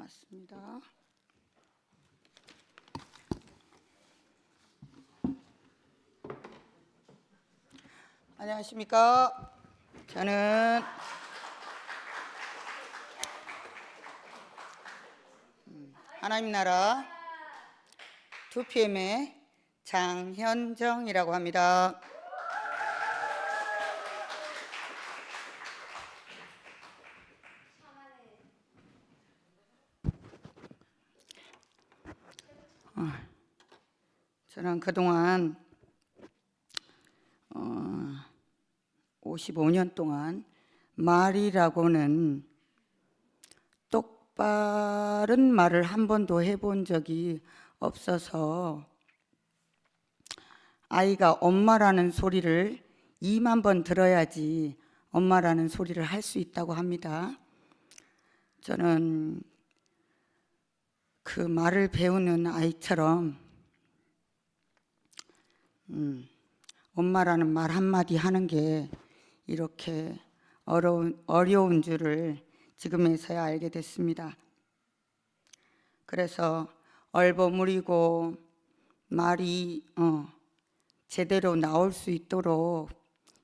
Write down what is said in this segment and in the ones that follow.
맞습니다. 안녕하십니까. 저는 하나님 나라 2PM의 장현정이라고 합니다. 저는 그동안 55년 동안 말이라고는 똑바른 말을 한 번도 해본 적이 없어서 아이가 엄마라는 소리를 2만 번 들어야지 엄마라는 소리를 할 수 있다고 합니다. 저는 그 말을 배우는 아이처럼 엄마라는 말 한마디 하는 게 이렇게 어려운 줄을 지금에서야 알게 됐습니다. 그래서 얼버무리고 말이 제대로 나올 수 있도록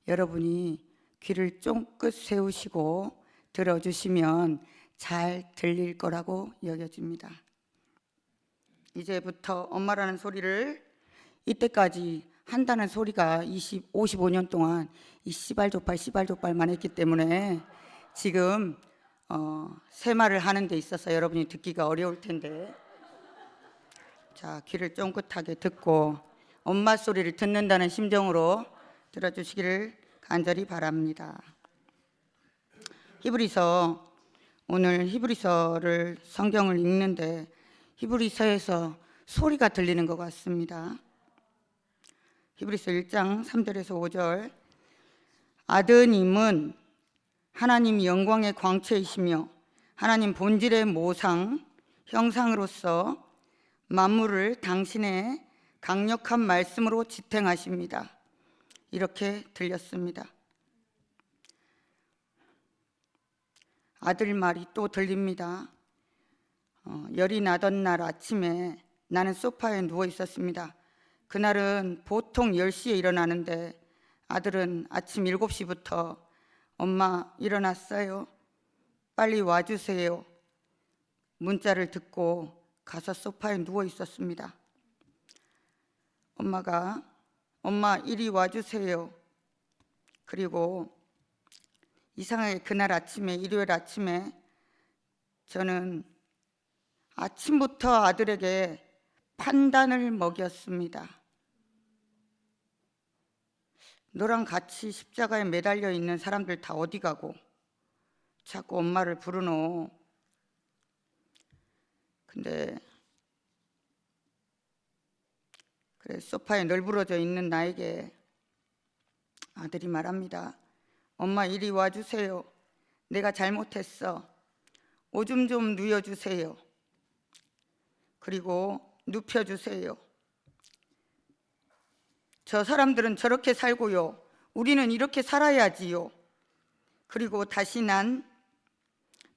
여러분이 귀를 쫑긋 세우시고 들어주시면 잘 들릴 거라고 여겨집니다. 이제부터 엄마라는 소리를 이때까지 한다는 소리가 55년 동안 이 씨발족발만 했기 때문에 지금 새말을 하는 데 있어서 여러분이 듣기가 어려울 텐데, 자, 귀를 쫑긋하게 듣고 엄마 소리를 듣는다는 심정으로 들어주시기를 간절히 바랍니다. 히브리서, 오늘 히브리서를 성경을 읽는데 히브리서에서 소리가 들리는 것 같습니다. 히브리서 1장 3절에서 5절, 아드님은 하나님 영광의 광채이시며 하나님 본질의 모상 형상으로서 만물을 당신의 강력한 말씀으로 지탱하십니다. 이렇게 들렸습니다. 아들 말이 또 들립니다. 열이 나던 날 아침에 나는 소파에 누워 있었습니다. 그날은 보통 10시에 일어나는데 아들은 아침 7시부터 엄마 일어났어요? 빨리 와주세요. 문자를 듣고 가서 소파에 누워 있었습니다. 엄마가 엄마 이리 와주세요. 그리고 이상하게 그날 아침에, 일요일 아침에 저는 아침부터 아들에게 판단을 먹였습니다. 너랑 같이 십자가에 매달려 있는 사람들 다 어디 가고 자꾸 엄마를 부르노. 근데 그래, 소파에 널브러져 있는 나에게 아들이 말합니다. 엄마 이리 와주세요. 내가 잘못했어. 오줌 좀 누워주세요. 그리고 눕혀주세요. 저 사람들은 저렇게 살고요. 우리는 이렇게 살아야지요. 그리고 다시 난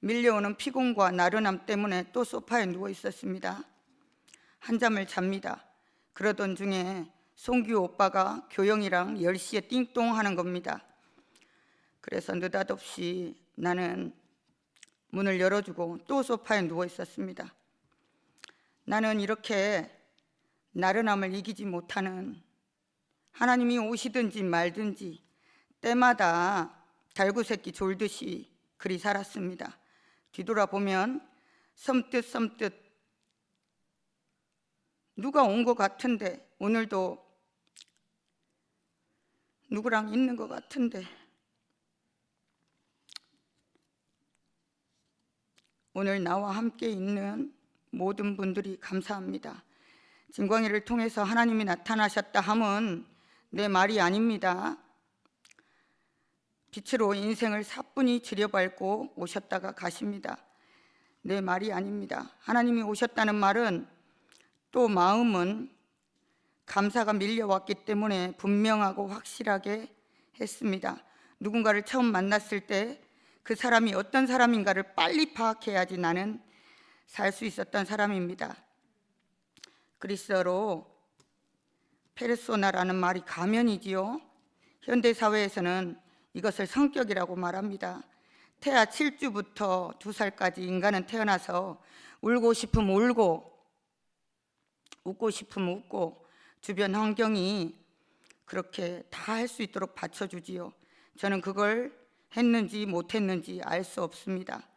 밀려오는 피곤과 나른함 때문에 또 소파에 누워 있었습니다. 한잠을 잡니다. 그러던 중에 송규 오빠가 교영이랑 10시에 띵동 하는 겁니다. 그래서 느닷없이 나는 문을 열어주고 또 소파에 누워 있었습니다. 나는 이렇게 나른함을 이기지 못하는, 하나님이 오시든지 말든지 때마다 달구새끼 졸듯이 그리 살았습니다. 뒤돌아보면 섬뜩 누가 온 것 같은데, 오늘도 누구랑 있는 것 같은데, 오늘 나와 함께 있는 모든 분들이 감사합니다. 진광이를 통해서 하나님이 나타나셨다 함은 내 말이 아닙니다. 빛으로 인생을 사뿐히 지려밟고 오셨다가 가십니다. 내 말이 아닙니다. 하나님이 오셨다는 말은, 또 마음은 감사가 밀려왔기 때문에 분명하고 확실하게 했습니다. 누군가를 처음 만났을 때 그 사람이 어떤 사람인가를 빨리 파악해야지 나는 살 수 있었던 사람입니다. 그리스어로 페르소나라는 말이 가면이지요. 현대 사회에서는 이것을 성격이라고 말합니다. 태아 7주부터 2살까지 인간은 태어나서 울고 싶으면 울고 웃고 싶으면 웃고 주변 환경이 그렇게 다 할 수 있도록 받쳐주지요. 저는 그걸 했는지 못했는지 알 수 없습니다.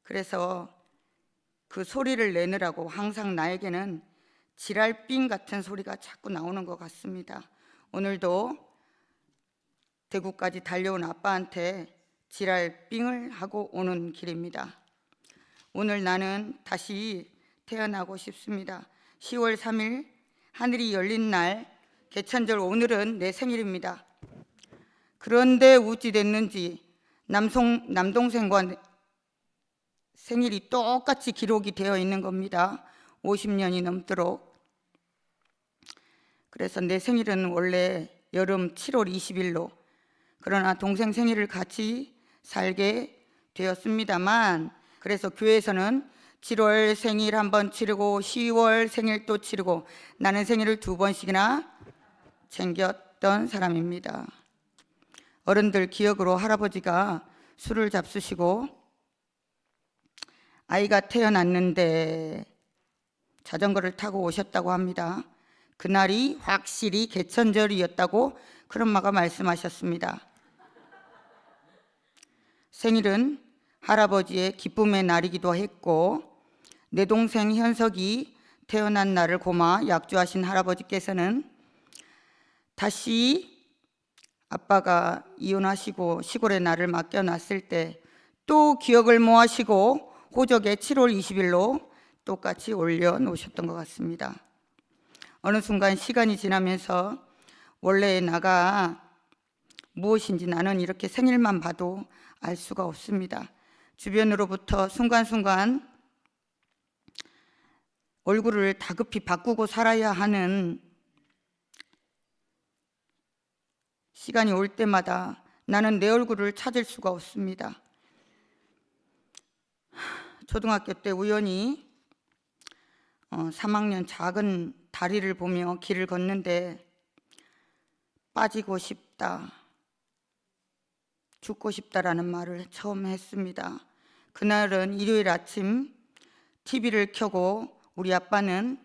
그래서 그 소리를 내느라고 항상 나에게는 지랄빙 같은 소리가 자꾸 나오는 것 같습니다. 오늘도 대구까지 달려온 아빠한테 지랄빙을 하고 오는 길입니다. 오늘 나는 다시 태어나고 싶습니다. 10월 3일 하늘이 열린 날 개천절, 오늘은 내 생일입니다. 그런데 어찌 됐는지 남동생과 생일이 똑같이 기록이 되어 있는 겁니다. 50년이 넘도록. 그래서 내 생일은 원래 여름 7월 20일로, 그러나 동생 생일을 같이 살게 되었습니다만, 그래서 교회에서는 7월 생일 한번 치르고 10월 생일 또 치르고 나는 생일을 2번씩이나 챙겼던 사람입니다. 어른들 기억으로 할아버지가 술을 잡수시고 아이가 태어났는데 자전거를 타고 오셨다고 합니다. 그날이 확실히 개천절이었다고 큰엄마가 말씀하셨습니다. 생일은 할아버지의 기쁨의 날이기도 했고, 내 동생 현석이 태어난 날을 고마 약주하신 할아버지께서는 다시 아빠가 이혼하시고 시골에 나를 맡겨놨을 때 또 기억을 모아시고 호적에 7월 20일로 똑같이 올려놓으셨던 것 같습니다. 어느 순간 시간이 지나면서 원래의 나가 무엇인지 나는 이렇게 생일만 봐도 알 수가 없습니다. 주변으로부터 순간순간 얼굴을 다급히 바꾸고 살아야 하는 시간이 올 때마다 나는 내 얼굴을 찾을 수가 없습니다. 초등학교 때 우연히 3학년 작은 다리를 보며 길을 걷는데 빠지고 싶다, 죽고 싶다라는 말을 처음 했습니다. 그날은 일요일 아침 TV를 켜고 우리 아빠는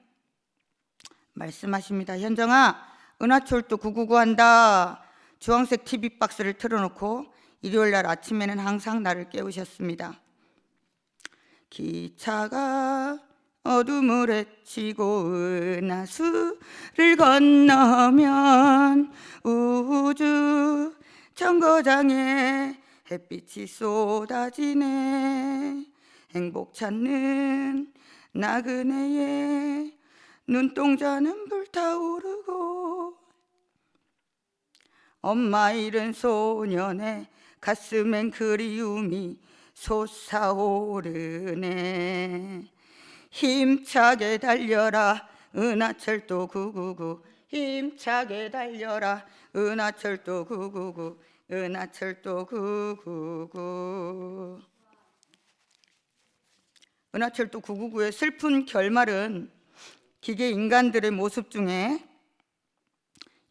말씀하십니다. 현정아, 은하철도 999 한다. 주황색 TV 박스를 틀어놓고 일요일 날 아침에는 항상 나를 깨우셨습니다. 기차가 어둠을 헤치고 은하수를 건너면 우주 정거장에 햇빛이 쏟아지네. 행복 찾는 나그네의 눈동자는 불타오르고 엄마 잃은 소년의 가슴엔 그리움이 솟아오르네. 힘차게 달려라 은하철도 999, 힘차게 달려라 은하철도 999, 은하철도 999. 은하철도 999의 슬픈 결말은 기계 인간들의 모습 중에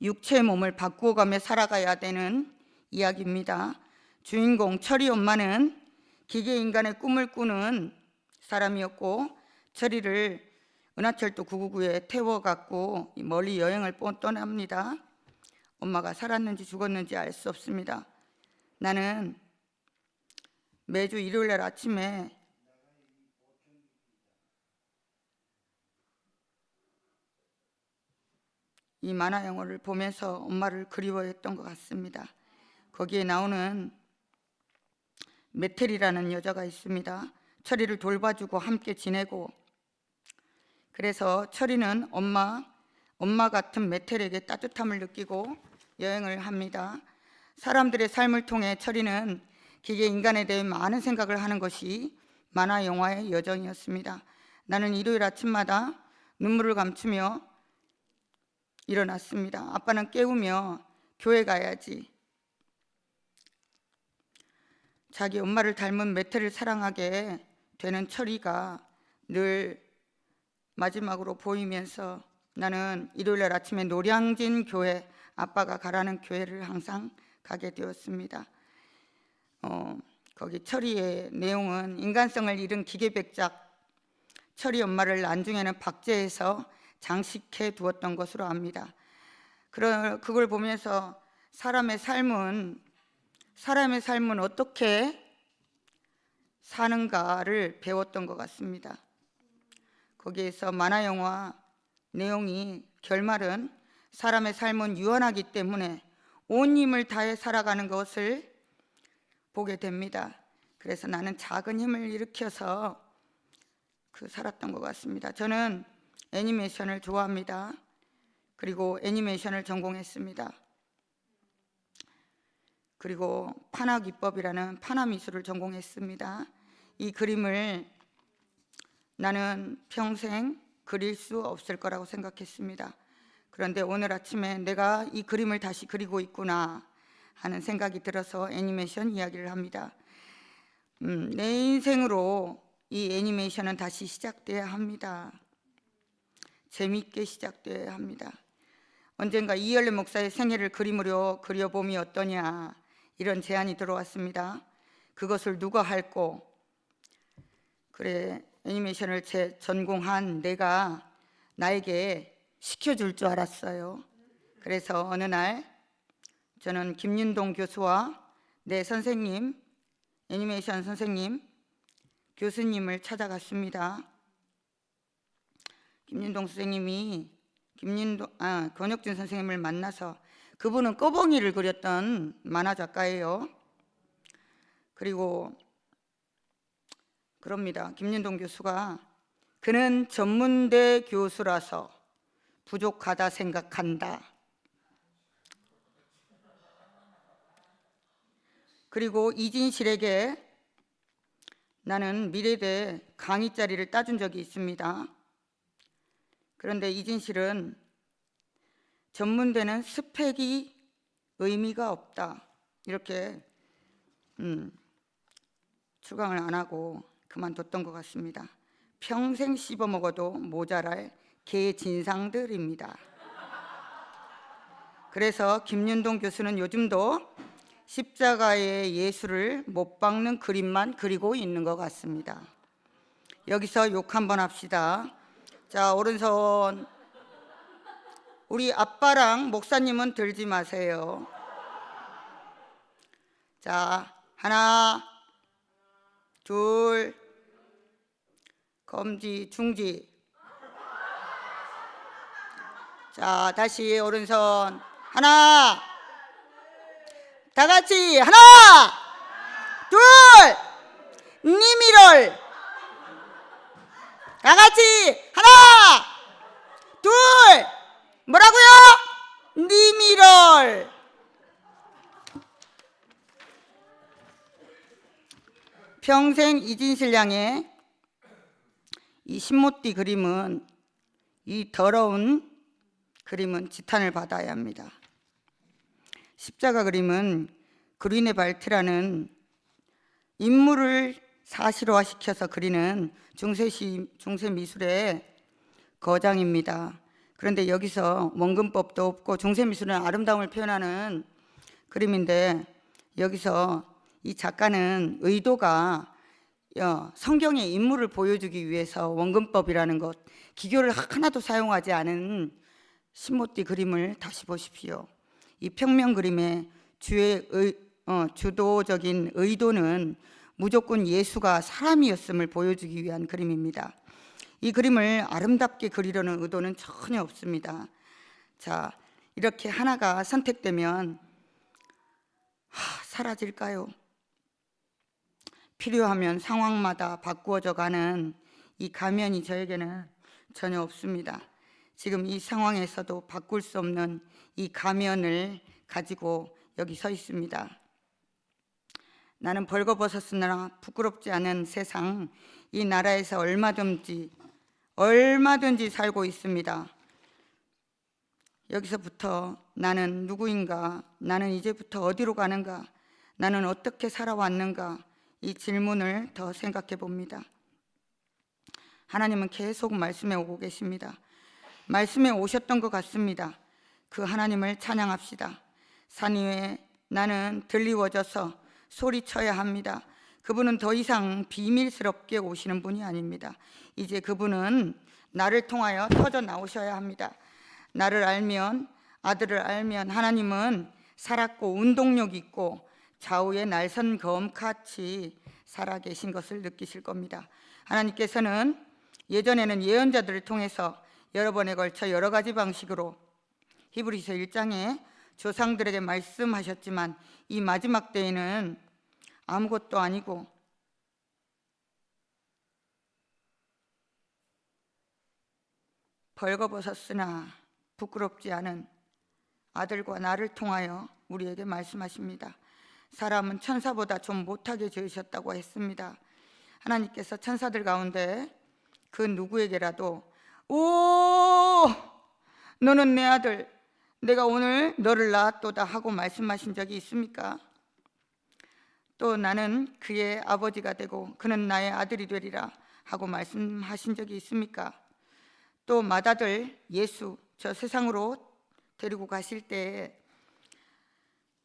육체의 몸을 바꾸어가며 살아가야 되는 이야기입니다. 주인공 철이 엄마는 기계 인간의 꿈을 꾸는 사람이었고, 철이를 은하철도 999에 태워갖고 멀리 여행을 떠납니다. 엄마가 살았는지 죽었는지 알 수 없습니다. 나는 매주 일요일 날 아침에 이 만화 영화를 보면서 엄마를 그리워했던 것 같습니다. 거기에 나오는 메텔이라는 여자가 있습니다. 철이를 돌봐주고 함께 지내고, 그래서 철이는 엄마 같은 메텔에게 따뜻함을 느끼고 여행을 합니다. 사람들의 삶을 통해 철이는 기계 인간에 대해 많은 생각을 하는 것이 만화 영화의 여정이었습니다. 나는 일요일 아침마다 눈물을 감추며 일어났습니다. 아빠는 깨우며 교회 가야지. 자기 엄마를 닮은 메텔을 사랑하게 되는 철이가 늘 마지막으로 보이면서 나는 일요일날 아침에 노량진 교회, 아빠가 가라는 교회를 항상 가게 되었습니다. 거기 철이의 내용은 인간성을 잃은 기계백작 철이 엄마를 안중에는 박제해서 장식해 두었던 것으로 압니다. 그걸 보면서 사람의 삶은 어떻게 사는가를 배웠던 것 같습니다. 거기에서 만화 영화 내용이 결말은 사람의 삶은 유한하기 때문에 온 힘을 다해 살아가는 것을 보게 됩니다. 그래서 나는 작은 힘을 일으켜서 살았던 것 같습니다. 저는 애니메이션을 좋아합니다. 그리고 애니메이션을 전공했습니다. 그리고 판화기법이라는 판화미술을 전공했습니다. 이 그림을 나는 평생 그릴 수 없을 거라고 생각했습니다. 그런데 오늘 아침에 내가 이 그림을 다시 그리고 있구나 하는 생각이 들어서 애니메이션 이야기를 합니다. 내 인생으로 이 애니메이션은 다시 시작돼야 합니다. 재미있게 시작돼야 합니다. 언젠가 이열레 목사의 생애를 그림으로 그려봄이 어떠냐, 이런 제안이 들어왔습니다. 그것을 누가 할꼬? 그래, 애니메이션을 전공한 내가 나에게 시켜줄 줄 알았어요. 그래서 어느 날 저는 김윤동 교수와 내 선생님, 애니메이션 선생님, 교수님을 찾아갔습니다. 김윤동 선생님이 권혁준 선생님을 만나서, 그분은 꺼벙이를 그렸던 만화 작가예요. 그리고 그럽니다. 김윤동 교수가 그는 전문대 교수라서 부족하다 생각한다. 그리고 이진실에게 나는 미래대 강의 자리를 따준 적이 있습니다. 그런데 이진실은 전문대는 스펙이 의미가 없다, 이렇게 추강을 안 하고 그만뒀던 것 같습니다. 평생 씹어먹어도 모자랄 개진상들입니다. 그래서 김윤동 교수는 요즘도 십자가의 예수를 못 박는 그림만 그리고 있는 것 같습니다. 여기서 욕 한번 합시다. 자, 오른손. 우리 아빠랑 목사님은 들지 마세요. 자, 하나, 둘, 검지, 중지. 자, 다시 오른손. 하나, 다 같이 하나, 둘, 니미럴. 다 같이 하나, 둘, 뭐라고요? 니미럴. 평생 이진실 양의 이 신모띠 그림은, 이 더러운 그림은 지탄을 받아야 합니다. 십자가 그림은 그린의 발트라는 인물을 사실화시켜서 그리는 중세 미술의 거장입니다. 그런데 여기서 원근법도 없고, 중세 미술은 아름다움을 표현하는 그림인데, 여기서 이 작가는 의도가 성경의 인물을 보여주기 위해서 원근법이라는 것, 기교를 하나도 사용하지 않은 신모띠 그림을 다시 보십시오. 이 평면 그림의 주도적인 의도는 무조건 예수가 사람이었음을 보여주기 위한 그림입니다. 이 그림을 아름답게 그리려는 의도는 전혀 없습니다. 자, 이렇게 하나가 선택되면 사라질까요? 필요하면 상황마다 바꾸어져 가는 이 가면이 저에게는 전혀 없습니다. 지금 이 상황에서도 바꿀 수 없는 이 가면을 가지고 여기 서 있습니다. 나는 벌거벗었으나 부끄럽지 않은 세상, 이 나라에서 얼마든지 살고 있습니다. 여기서부터 나는 누구인가, 나는 이제부터 어디로 가는가, 나는 어떻게 살아왔는가, 이 질문을 더 생각해 봅니다. 하나님은 계속 말씀에 오고 계십니다. 말씀에 오셨던 것 같습니다. 그 하나님을 찬양합시다. 산 위에 나는 들리워져서 소리쳐야 합니다. 그분은 더 이상 비밀스럽게 오시는 분이 아닙니다. 이제 그분은 나를 통하여 터져 나오셔야 합니다. 나를 알면, 아들을 알면 하나님은 살았고 운동력 있고 좌우에 날선 검같이 살아계신 것을 느끼실 겁니다. 하나님께서는 예전에는 예언자들을 통해서 여러 번에 걸쳐 여러 가지 방식으로 히브리서 1장에 조상들에게 말씀하셨지만 이 마지막 때에는 아무것도 아니고 벌거벗었으나 부끄럽지 않은 아들과 나를 통하여 우리에게 말씀하십니다. 사람은 천사보다 좀 못하게 지으셨다고 했습니다. 하나님께서 천사들 가운데 그 누구에게라도 오 너는 내 아들 내가 오늘 너를 낳았도다 하고 말씀하신 적이 있습니까? 또 나는 그의 아버지가 되고 그는 나의 아들이 되리라 하고 말씀하신 적이 있습니까? 또 맏아들 예수 저 세상으로 데리고 가실 때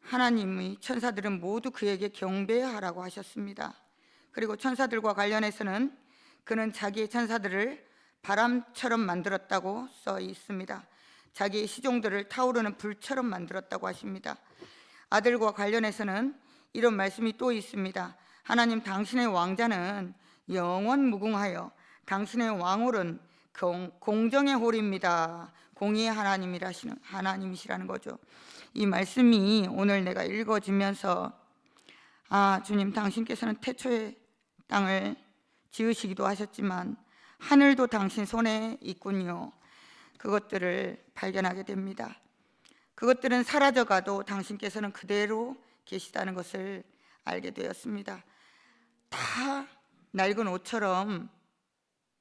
하나님의 천사들은 모두 그에게 경배하라고 하셨습니다. 그리고 천사들과 관련해서는 그는 자기의 천사들을 바람처럼 만들었다고 써 있습니다. 자기의 시종들을 타오르는 불처럼 만들었다고 하십니다. 아들과 관련해서는 이런 말씀이 또 있습니다. 하나님 당신의 왕자는 영원 무궁하여 당신의 왕홀은 공정의 홀입니다. 공의의 하나님이시라는 거죠. 이 말씀이 오늘 내가 읽어지면서 아 주님 당신께서는 태초에 땅을 지으시기도 하셨지만 하늘도 당신 손에 있군요. 그것들을 발견하게 됩니다. 그것들은 사라져가도 당신께서는 그대로 계시다는 것을 알게 되었습니다. 다 낡은 옷처럼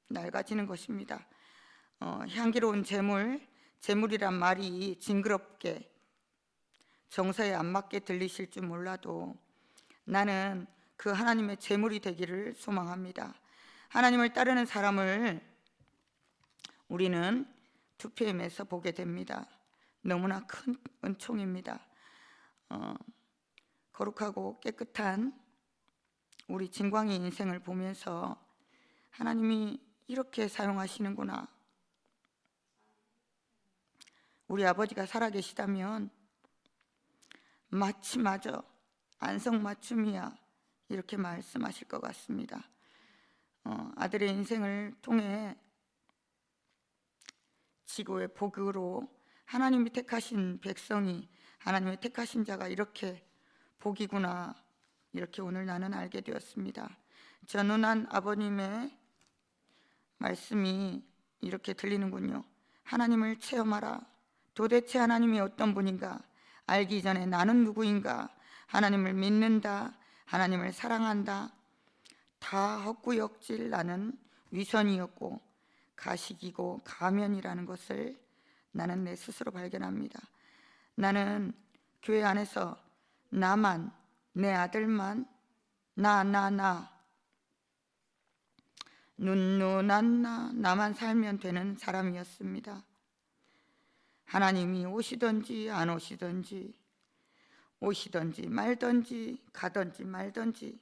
낡아지는 것입니다. 향기로운 재물이란 말이 징그럽게 정서에 안 맞게 들리실 줄 몰라도 나는 그 하나님의 재물이 되기를 소망합니다. 하나님을 따르는 사람을 우리는 2PM에서 보게 됩니다. 너무나 큰 은총입니다. 거룩하고 깨끗한 우리 진광의 인생을 보면서 하나님이 이렇게 사용하시는구나. 우리 아버지가 살아계시다면 마치마저 안성맞춤이야 이렇게 말씀하실 것 같습니다. 아들의 인생을 통해 지구의 복으로 하나님이 택하신 백성이 하나님의 택하신 자가 이렇게 복이구나 이렇게 오늘 나는 알게 되었습니다. 전운한 아버님의 말씀이 이렇게 들리는군요. 하나님을 체험하라. 도대체 하나님이 어떤 분인가? 알기 전에 나는 누구인가? 하나님을 믿는다. 하나님을 사랑한다. 다 헛구역질 나는 위선이었고 가식이고 가면이라는 것을 나는 내 스스로 발견합니다. 나는 교회 안에서 나만, 내 아들만, 눈누난 나만 살면 되는 사람이었습니다. 하나님이 오시든지 안 오시든지 말든지 가든지 말든지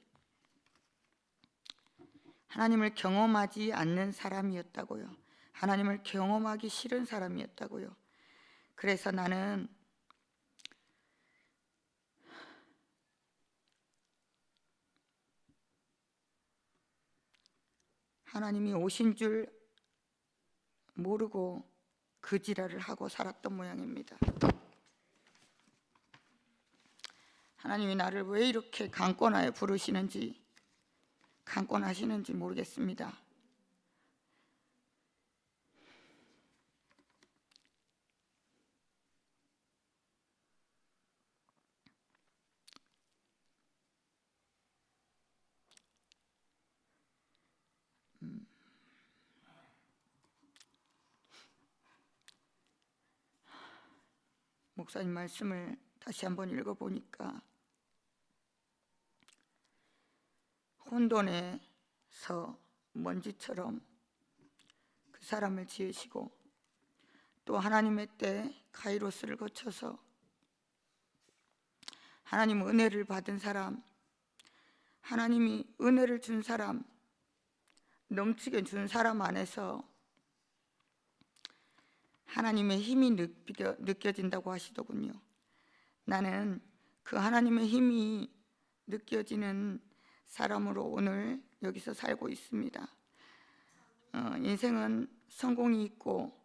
하나님을 경험하지 않는 사람이었다고요. 하나님을 경험하기 싫은 사람이었다고요. 그래서 나는 하나님이 오신 줄 모르고 그 지랄을 하고 살았던 모양입니다. 하나님이 나를 왜 이렇게 강권하여 부르시는지 강권하시는지 모르겠습니다. 목사님 말씀을 다시 한번 읽어보니까 혼돈에서 먼지처럼 사람을 지으시고 또 하나님의 때 카이로스를 거쳐서 하나님 은혜를 받은 사람, 하나님이 은혜를 준 사람, 넘치게 준 사람 안에서 하나님의 힘이 느껴진다고 하시더군요. 나는 그 하나님의 힘이 느껴지는 사람으로 오늘 여기서 살고 있습니다. 인생은 성공이 있고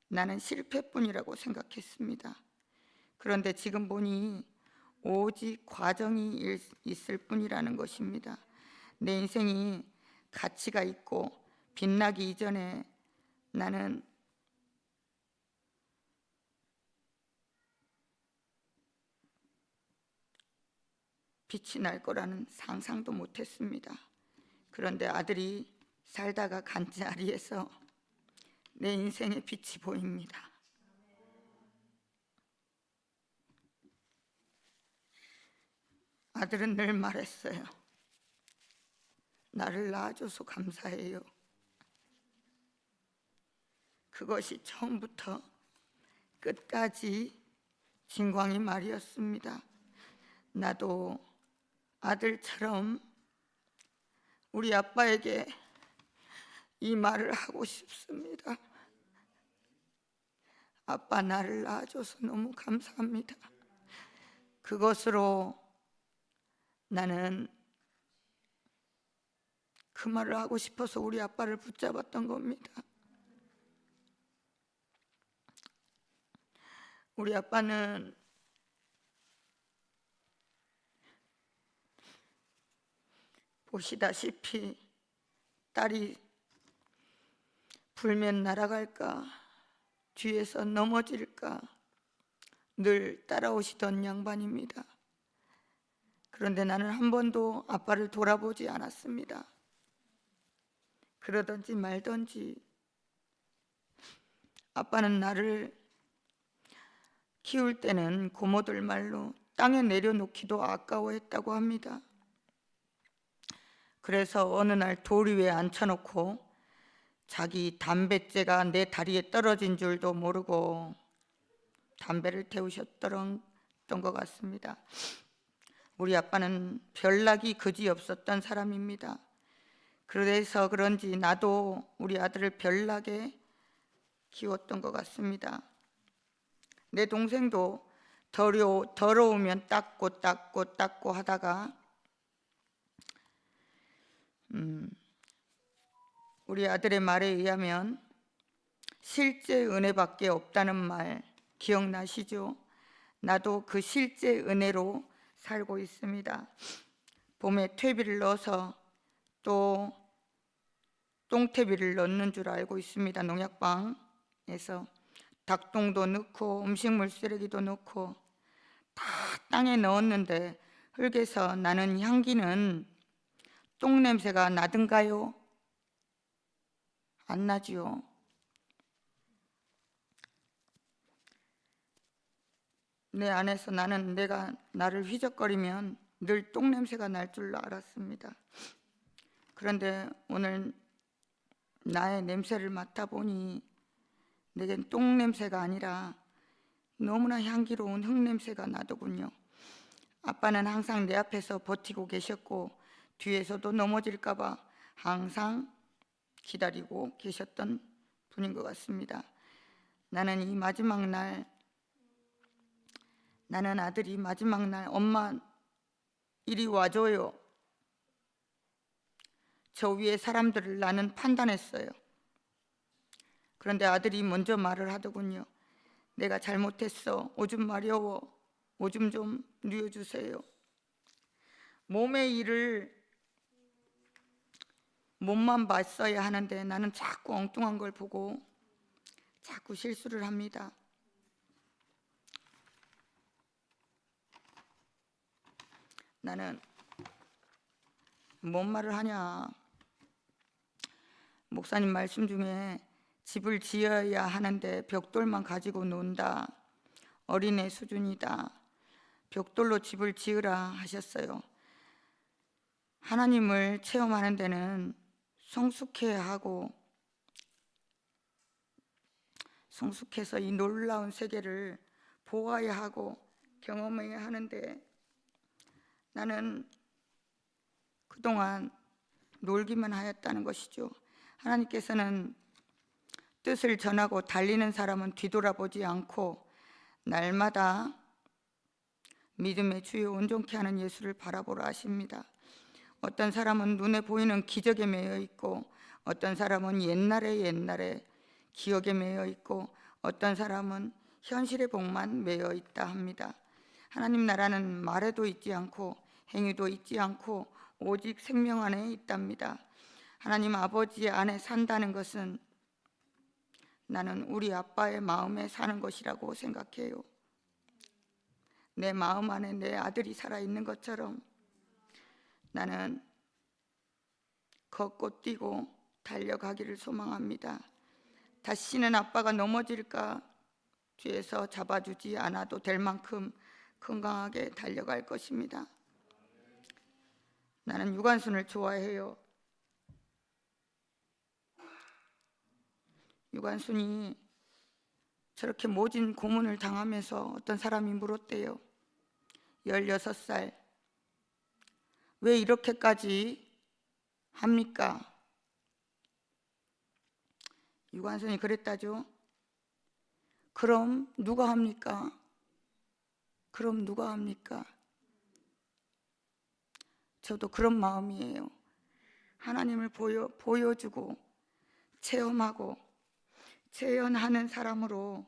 나는 실패뿐이라고 생각했습니다. 그런데 지금 보니 오직 과정이 있을 뿐이라는 것입니다. 내 인생이 가치가 있고 빛나기 이전에 나는 빛이 날 거라는 상상도 못했습니다. 그런데 아들이 살다가 간 자리에서 내 인생의 빛이 보입니다. 아들은 늘 말했어요. 나를 낳아줘서 감사해요. 그것이 처음부터 끝까지 진광이 말이었습니다. 나도 아들처럼 우리 아빠에게 이 말을 하고 싶습니다. 아빠, 나를 낳아줘서 너무 감사합니다. 그것으로 나는 그 말을 하고 싶어서 우리 아빠를 붙잡았던 겁니다. 우리 아빠는 보시다시피 딸이 불면 날아갈까, 뒤에서 넘어질까 늘 따라오시던 양반입니다. 그런데 나는 한 번도 아빠를 돌아보지 않았습니다. 그러든지 말든지 아빠는 나를 키울 때는 고모들 말로 땅에 내려놓기도 아까워했다고 합니다. 그래서 어느 날 돌 위에 앉혀놓고 자기 담뱃재가 내 다리에 떨어진 줄도 모르고 담배를 태우셨던 것 같습니다. 우리 아빠는 별나기 그지없었던 사람입니다. 그래서 그런지 나도 우리 아들을 별나게 키웠던 것 같습니다. 내 동생도 더러우면 닦고 하다가 우리 아들의 말에 의하면 실제 은혜밖에 없다는 말 기억나시죠? 나도 그 실제 은혜로 살고 있습니다. 봄에 퇴비를 넣어서 또 똥퇴비를 넣는 줄 알고 있습니다. 농약방에서 닭똥도 넣고 음식물 쓰레기도 넣고 다 땅에 넣었는데 흙에서 나는 향기는 똥 냄새가 나든가요? 안 나지요. 내 안에서 나는 내가 나를 휘적거리면 늘 똥 냄새가 날 줄 알았습니다. 그런데 오늘 나의 냄새를 맡아보니 내겐 똥 냄새가 아니라 너무나 향기로운 흙 냄새가 나더군요. 아빠는 항상 내 앞에서 버티고 계셨고 뒤에서도 넘어질까 봐 항상 기다리고 계셨던 분인 것 같습니다. 나는 이 마지막 날, 나는 아들이 마지막 날 엄마 이리 와줘요. 저 위에 사람들을 나는 판단했어요. 그런데 아들이 먼저 말을 하더군요. 내가 잘못했어. 오줌 마려워. 오줌 좀 누워주세요. 몸의 일을 몸만 봤어야 하는데 나는 자꾸 엉뚱한 걸 보고 자꾸 실수를 합니다. 나는 뭔 말을 하냐. 목사님 말씀 중에 집을 지어야 하는데 벽돌만 가지고 논다. 어린애 수준이다. 벽돌로 집을 지으라 하셨어요. 하나님을 체험하는 데는 성숙해야 하고 성숙해서 이 놀라운 세계를 보아야 하고 경험해야 하는데 나는 그동안 놀기만 하였다는 것이죠. 하나님께서는 뜻을 전하고 달리는 사람은 뒤돌아보지 않고 날마다 믿음의 주요 온전케 하는 예수를 바라보라 하십니다. 어떤 사람은 눈에 보이는 기적에 매여 있고 어떤 사람은 옛날에 기억에 매여 있고 어떤 사람은 현실의 복만 매여 있다 합니다. 하나님 나라는 말에도 있지 않고 행위도 있지 않고 오직 생명 안에 있답니다. 하나님 아버지 안에 산다는 것은 나는 우리 아빠의 마음에 사는 것이라고 생각해요. 내 마음 안에 내 아들이 살아있는 것처럼 나는 걷고 뛰고 달려가기를 소망합니다. 다시는 아빠가 넘어질까 뒤에서 잡아주지 않아도 될 만큼 건강하게 달려갈 것입니다. 나는 유관순을 좋아해요. 유관순이 저렇게 모진 고문을 당하면서 어떤 사람이 물었대요. 16살 왜 이렇게까지 합니까? 유관순이 그랬다죠. 그럼 누가 합니까? 그럼 누가 합니까? 저도 그런 마음이에요. 하나님을 보여주고 체험하고 재현하는 사람으로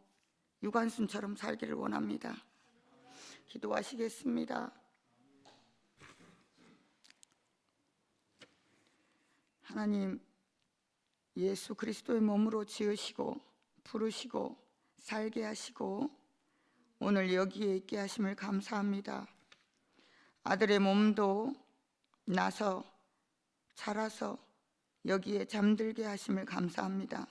유관순처럼 살기를 원합니다. 기도하시겠습니다. 하나님, 예수 그리스도의 몸으로 지으시고 부르시고 살게 하시고 오늘 여기에 있게 하심을 감사합니다. 아들의 몸도 나서 자라서 여기에 잠들게 하심을 감사합니다.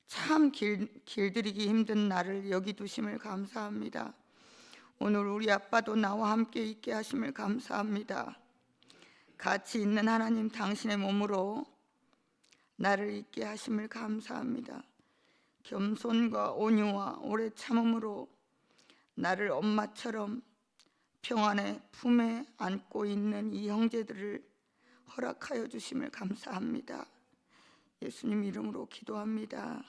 참 길들이기 힘든 나를 여기 두심을 감사합니다. 오늘 우리 아빠도 나와 함께 있게 하심을 감사합니다. 같이 있는 하나님 당신의 몸으로 나를 있게 하심을 감사합니다. 겸손과 온유와 오래 참음으로 나를 엄마처럼 평안의 품에 안고 있는 이 형제들을 허락하여 주심을 감사합니다. 예수님 이름으로 기도합니다.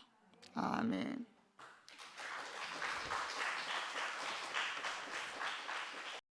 아멘.